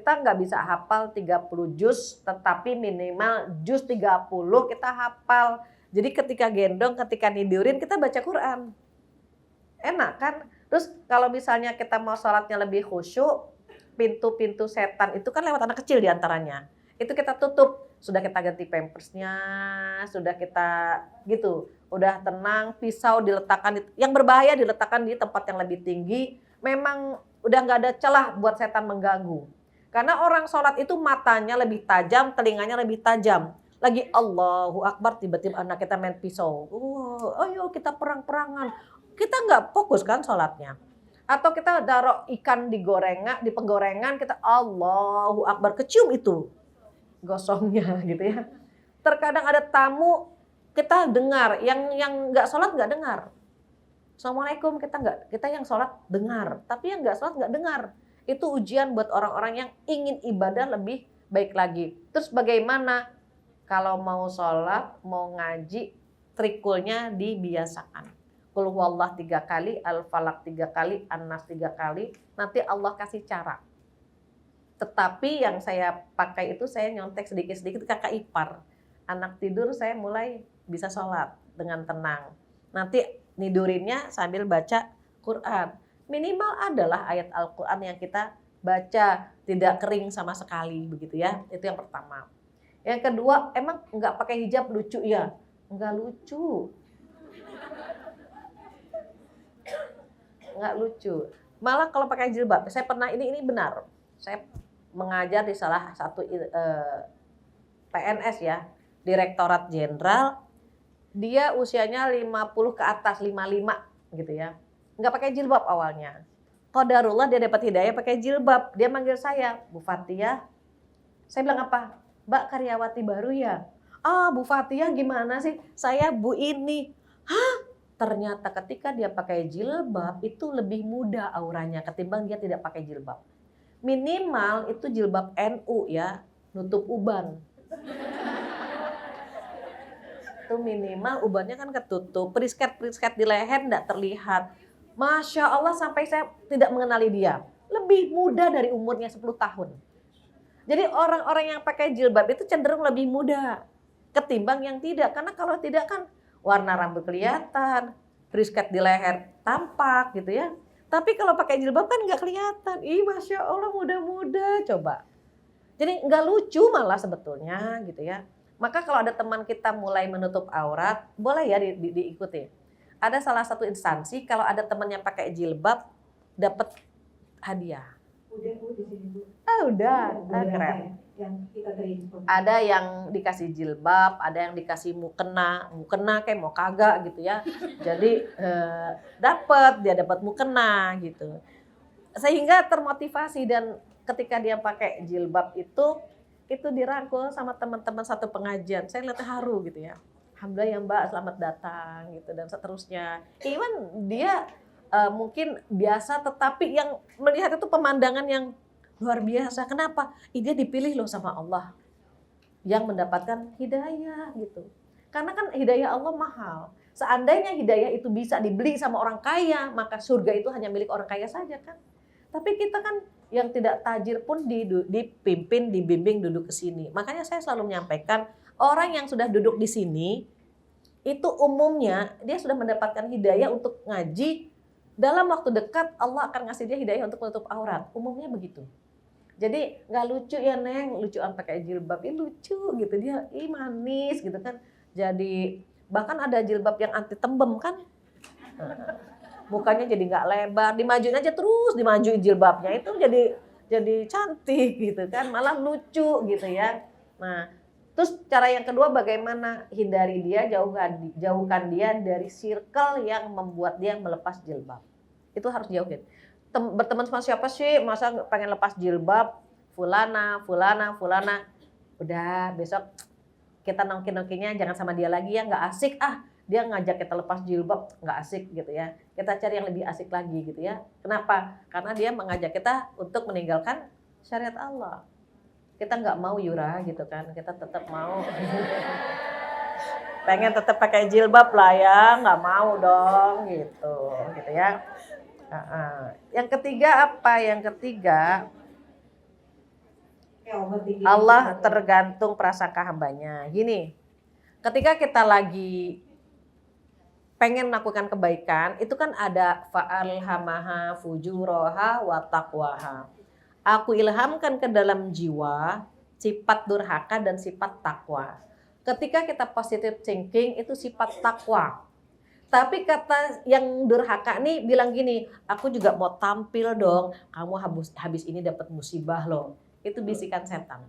kita nggak bisa hafal 30 juz, tetapi minimal juz 30 kita hafal. Jadi ketika gendong, ketika tidurin kita baca Quran. Enak kan? Terus kalau misalnya kita mau sholatnya lebih khusyuk, pintu-pintu setan itu kan lewat anak kecil diantaranya. Itu kita tutup, sudah kita ganti pampersnya, sudah kita gitu. Udah tenang, pisau diletakkan, yang berbahaya diletakkan di tempat yang lebih tinggi. Memang udah nggak ada celah buat setan mengganggu. Karena orang sholat itu matanya lebih tajam, telinganya lebih tajam. Lagi Allahu Akbar, tiba-tiba anak kita main pisau. Ayo kita perang-perangan. Kita nggak fokus kan sholatnya. Atau kita taruh ikan di gorengan, di penggorengan, kita Allahu Akbar, kecium itu gosongnya gitu ya. Terkadang ada tamu, kita dengar, yang nggak sholat nggak dengar. Assalamualaikum, kita yang sholat dengar, tapi yang nggak sholat nggak dengar. Itu ujian buat orang-orang yang ingin ibadah lebih baik lagi. Terus bagaimana kalau mau sholat, mau ngaji, trikulnya dibiasakan. Qul huwallah 3 kali, Al-Falaq 3 kali, An-Nas 3 kali, nanti Allah kasih cara. Tetapi yang saya pakai itu saya nyontek sedikit-sedikit kakak ipar. Anak tidur saya mulai bisa sholat dengan tenang. Nanti nidurinnya sambil baca Quran. Minimal adalah ayat Al-Quran yang kita baca, tidak kering sama sekali begitu ya. Itu yang pertama. Yang kedua, emang nggak pakai hijab lucu ya? Nggak lucu. Nggak lucu. Malah kalau pakai jilbab, saya pernah ini benar. Saya mengajar di salah satu PNS ya, Direktorat Jenderal. Dia usianya 50 ke atas, 55 gitu ya. Nggak pakai jilbab awalnya. Qadarullah dia dapat hidayah pakai jilbab. Dia manggil saya, Bu Fathia. Saya bilang apa? Mbak karyawati baru ya? Ah, Bu Fathia gimana sih? Saya Bu ini. Hah? Ternyata ketika dia pakai jilbab itu lebih mudah auranya ketimbang dia tidak pakai jilbab. Minimal itu jilbab NU ya, nutup uban. Itu minimal ubannya kan ketutup, perisket di leher enggak terlihat. Masya Allah sampai saya tidak mengenali dia. Lebih muda dari umurnya 10 tahun. Jadi orang-orang yang pakai jilbab itu cenderung lebih muda ketimbang yang tidak. Karena kalau tidak kan warna rambut kelihatan, perisket di leher tampak gitu ya. Tapi kalau pakai jilbab kan nggak kelihatan. Ih Masya Allah muda-muda coba. Jadi nggak lucu malah sebetulnya gitu ya. Maka kalau ada teman kita mulai menutup aurat, boleh ya diikuti. Ada salah satu instansi kalau ada temannya pakai jilbab dapat hadiah. Udah Bu di sini Bu. Udah keren. Yang kita terima. Ada yang dikasih jilbab, ada yang dikasih mukena kayak mau kagak gitu ya. Jadi dia dapat mukena gitu. Sehingga termotivasi dan ketika dia pakai jilbab itu dirangkul sama teman-teman satu pengajian. Saya lihat haru gitu ya. Alhamdulillah ya Mbak, selamat datang gitu dan seterusnya. Iman dia mungkin biasa tetapi yang melihat itu pemandangan yang luar biasa. Kenapa? Dia dipilih loh sama Allah yang mendapatkan hidayah gitu. Karena kan hidayah Allah mahal. Seandainya hidayah itu bisa dibeli sama orang kaya, maka surga itu hanya milik orang kaya saja kan. Tapi kita kan yang tidak tajir pun dipimpin, dibimbing duduk ke sini. Makanya saya selalu menyampaikan orang yang sudah duduk di sini itu umumnya dia sudah mendapatkan hidayah untuk ngaji. Dalam waktu dekat Allah akan ngasih dia hidayah untuk menutup aurat. Umumnya begitu. Jadi nggak lucu ya Neng, lucuan pakai jilbab ini lucu gitu dia, manis gitu kan. Jadi bahkan ada jilbab yang anti tembem kan. Mukanya jadi nggak lebar, dimajuin aja terus dimajuin jilbabnya itu jadi cantik gitu kan, malah lucu gitu ya. Nah, terus cara yang kedua bagaimana hindari dia, jauhkan dia dari circle yang membuat dia melepas jilbab. Itu harus jauhin. Berteman sama siapa sih masa pengen lepas jilbab? Fulana. Udah besok kita nongki-nongkinya jangan sama dia lagi ya, nggak asik dia ngajak kita lepas jilbab, nggak asik gitu ya. Kita cari yang lebih asik lagi gitu ya. Kenapa? Karena dia mengajak kita untuk meninggalkan syariat Allah. Kita nggak mau Yura gitu kan, kita tetap mau. Pengen tetap pakai jilbab lah ya, nggak mau dong gitu ya. Yang ketiga apa? Yang ketiga Kayak overthinking Allah gitu. tergantung prasangka hambanya. Gini, ketika kita lagi pengen melakukan kebaikan, itu kan ada fa'alhamaha fujuraha wa taqwaha. Aku ilhamkan ke dalam jiwa sifat durhaka dan sifat takwa. Ketika kita positive thinking itu sifat takwa. Tapi kata yang durhaka nih bilang gini, aku juga mau tampil dong, kamu habis ini dapat musibah loh. Itu bisikan setan.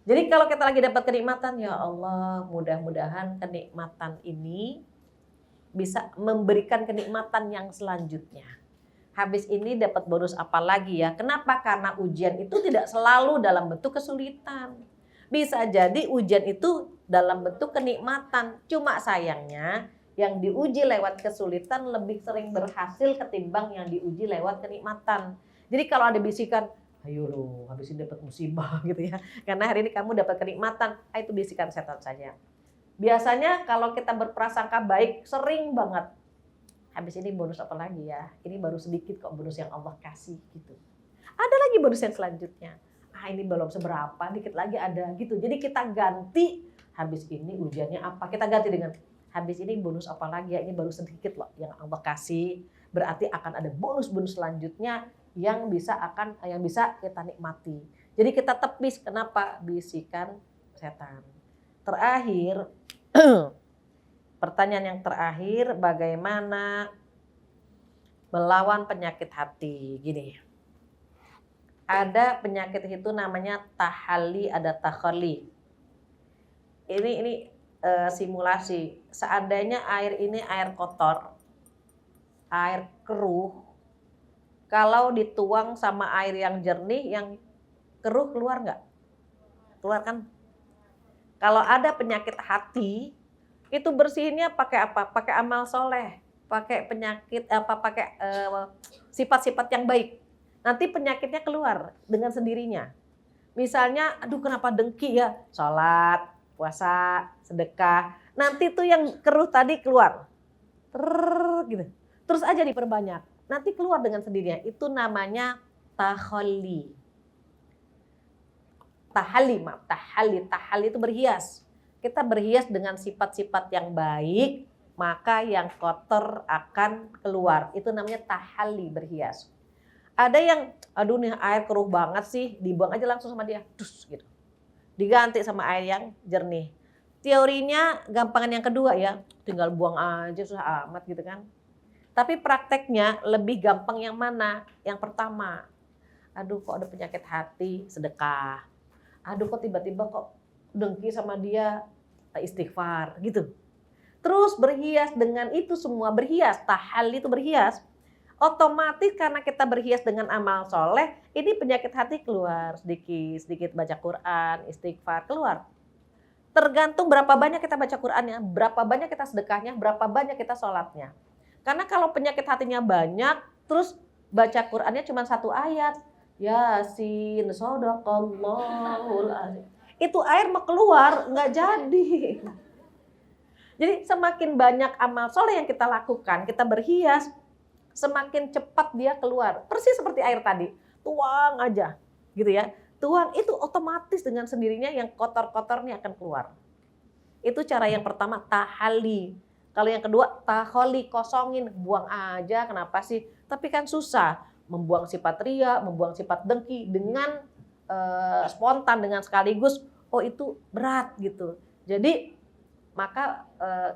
Jadi kalau kita lagi dapat kenikmatan, ya Allah, mudah-mudahan kenikmatan ini bisa memberikan kenikmatan yang selanjutnya. Habis ini dapat bonus apa lagi ya? Kenapa? Karena ujian itu tidak selalu dalam bentuk kesulitan. Bisa jadi ujian itu dalam bentuk kenikmatan. Cuma sayangnya yang diuji lewat kesulitan lebih sering berhasil ketimbang yang diuji lewat kenikmatan. Jadi kalau ada bisikan, ayo loh, habis ini dapat musibah gitu ya. Karena hari ini kamu dapat kenikmatan, itu bisikan setan saja. Biasanya kalau kita berprasangka baik, sering banget. Habis ini bonus apa lagi ya? Ini baru sedikit kok bonus yang Allah kasih gitu. Ada lagi bonus yang selanjutnya. Ini belum seberapa, dikit lagi ada gitu. Jadi kita ganti, habis ini ujiannya apa? Kita ganti dengan habis ini bonus apa lagi ya? Ini baru sedikit loh yang Allah kasih. Berarti akan ada bonus-bonus selanjutnya yang bisa kita nikmati. Jadi kita tepis, kenapa? Bisikan setan. Terakhir, pertanyaan yang terakhir, bagaimana melawan penyakit hati? Gini, ada penyakit itu namanya tahalli, ada takhalli. Ini simulasi. Seandainya air ini air kotor, air keruh, kalau dituang sama air yang jernih, yang keruh keluar nggak? Keluar kan? Kalau ada penyakit hati, itu bersihinnya pakai apa? Pakai amal soleh, pakai sifat-sifat yang baik. Nanti penyakitnya keluar dengan sendirinya. Misalnya, aduh kenapa dengki ya? Sholat, puasa, sedekah. Nanti tuh yang keruh tadi keluar. Gitu. Terus aja diperbanyak. Nanti keluar dengan sendirinya. Itu namanya tahalli. Tahalli itu berhias. Kita berhias dengan sifat-sifat yang baik, maka yang kotor akan keluar. Itu namanya tahalli, berhias. Ada yang, aduh nih air keruh banget sih, dibuang aja langsung sama dia, dus gitu. Diganti sama air yang jernih. Teorinya gampangan yang kedua ya, tinggal buang aja susah amat gitu kan. Tapi prakteknya lebih gampang yang mana? Yang pertama, aduh kok ada penyakit hati, sedekah. Aduh kok tiba-tiba kok dengki sama dia, istighfar gitu. Terus berhias dengan itu semua, berhias, tahalli itu berhias. Otomatis karena kita berhias dengan amal soleh, ini penyakit hati keluar sedikit baca Quran, istighfar keluar. Tergantung berapa banyak kita baca Qurannya, berapa banyak kita sedekahnya, berapa banyak kita sholatnya. Karena kalau penyakit hatinya banyak, terus baca Qurannya cuma 1 ayat, Yasin, Shadaqallahul Azim. Itu air mau keluar, nggak jadi. Jadi semakin banyak amal soleh yang kita lakukan, kita berhias, semakin cepat dia keluar. Persis seperti air tadi, tuang aja gitu ya. Tuang itu otomatis dengan sendirinya yang kotor-kotornya akan keluar. Itu cara yang pertama, tahalli. Kalau yang kedua, tahalli, kosongin, buang aja kenapa sih? Tapi kan susah. Membuang sifat ria, membuang sifat dengki dengan spontan, dengan sekaligus, oh itu berat gitu. Jadi maka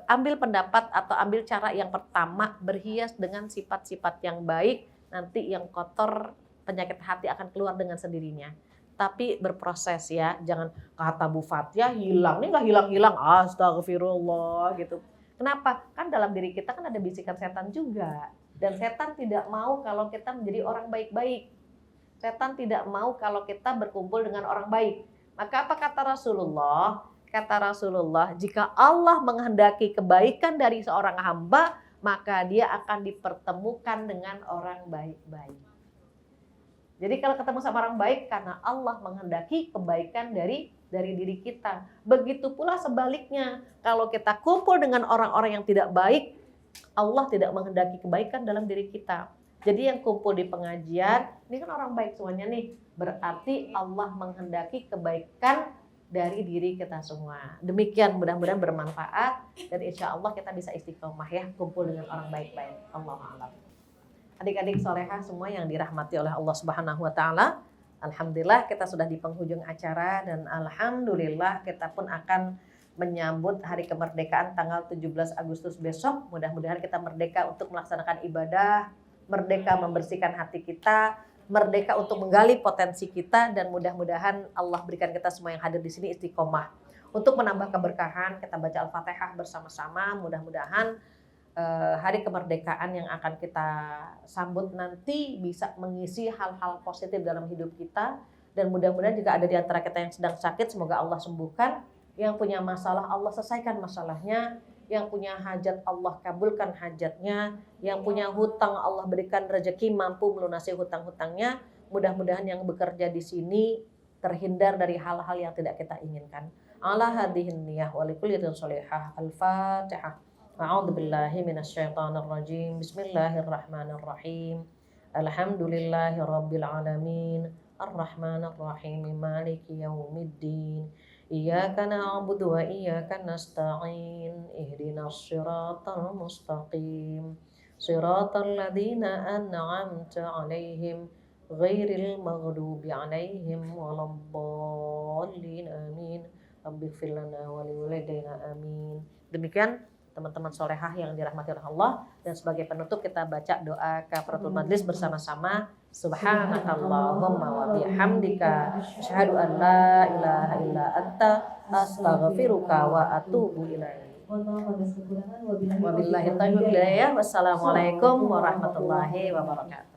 ambil pendapat atau ambil cara yang pertama, berhias dengan sifat-sifat yang baik, nanti yang kotor penyakit hati akan keluar dengan sendirinya. Tapi berproses ya, jangan kata Bu Fathia hilang, ini nggak hilang-hilang, astagfirullah gitu. Kenapa? Kan dalam diri kita kan ada bisikan setan juga. Dan setan tidak mau kalau kita menjadi orang baik-baik. Setan tidak mau kalau kita berkumpul dengan orang baik. Maka apa kata Rasulullah? Kata Rasulullah, jika Allah menghendaki kebaikan dari seorang hamba, maka dia akan dipertemukan dengan orang baik-baik. Jadi kalau ketemu sama orang baik, karena Allah menghendaki kebaikan dari diri kita. Begitu pula sebaliknya, kalau kita kumpul dengan orang-orang yang tidak baik, Allah tidak menghendaki kebaikan dalam diri kita. Jadi yang kumpul di pengajian, ini kan orang baik semuanya nih. Berarti Allah menghendaki kebaikan dari diri kita semua. Demikian, mudah-mudahan bermanfaat dan insya Allah kita bisa istiqomah ya, kumpul dengan orang baik-baik. Allahu a'lam. Adik-adik solehah semua yang dirahmati oleh Allah Subhanahu wa taala. Alhamdulillah kita sudah di penghujung acara dan alhamdulillah kita pun akan menyambut hari kemerdekaan tanggal 17 Agustus besok. Mudah-mudahan kita merdeka untuk melaksanakan ibadah, merdeka membersihkan hati kita, merdeka untuk menggali potensi kita, dan mudah-mudahan Allah berikan kita semua yang hadir di sini istiqomah. Untuk menambah keberkahan, kita baca Al-Fatihah bersama-sama. Mudah-mudahan hari kemerdekaan yang akan kita sambut nanti bisa mengisi hal-hal positif dalam hidup kita, dan mudah-mudahan juga ada di antara kita yang sedang sakit, semoga Allah sembuhkan. Yang punya masalah Allah selesaikan masalahnya, yang punya hajat Allah kabulkan hajatnya, yang punya hutang Allah berikan rezeki mampu melunasi hutang-hutangnya. Mudah-mudahan yang bekerja di sini terhindar dari hal-hal yang tidak kita inginkan. Ala hadhihin niyah wa likulli sholihah. Al-Fatihah. A'udzubillahi minasyaitonir rajim. Bismillahirrahmanirrahim. Alhamdulillahirabbil alamin. Arrahmanir rahim. Maliki yaumiddin. Iyyaka na'budu wa iyyaka nasta'in. Ihdinas siratal mustaqim. Siratal ladzina an'amta 'alaihim ghairil maghdubi 'alaihim waladdallin. Amin. Rabbighfir lana wa liwalidayna amin. Demikian teman-teman solehah yang dirahmati oleh Allah, dan sebagai penutup kita baca doa kafaratul majlis bersama-sama. Subhanakallahumma wa bihamdika asyhadu an la ilaha illa anta astaghfiruka wa atubu ilaik. Wabillahi taufiq. Wassalamualaikum warahmatullahi wabarakatuh.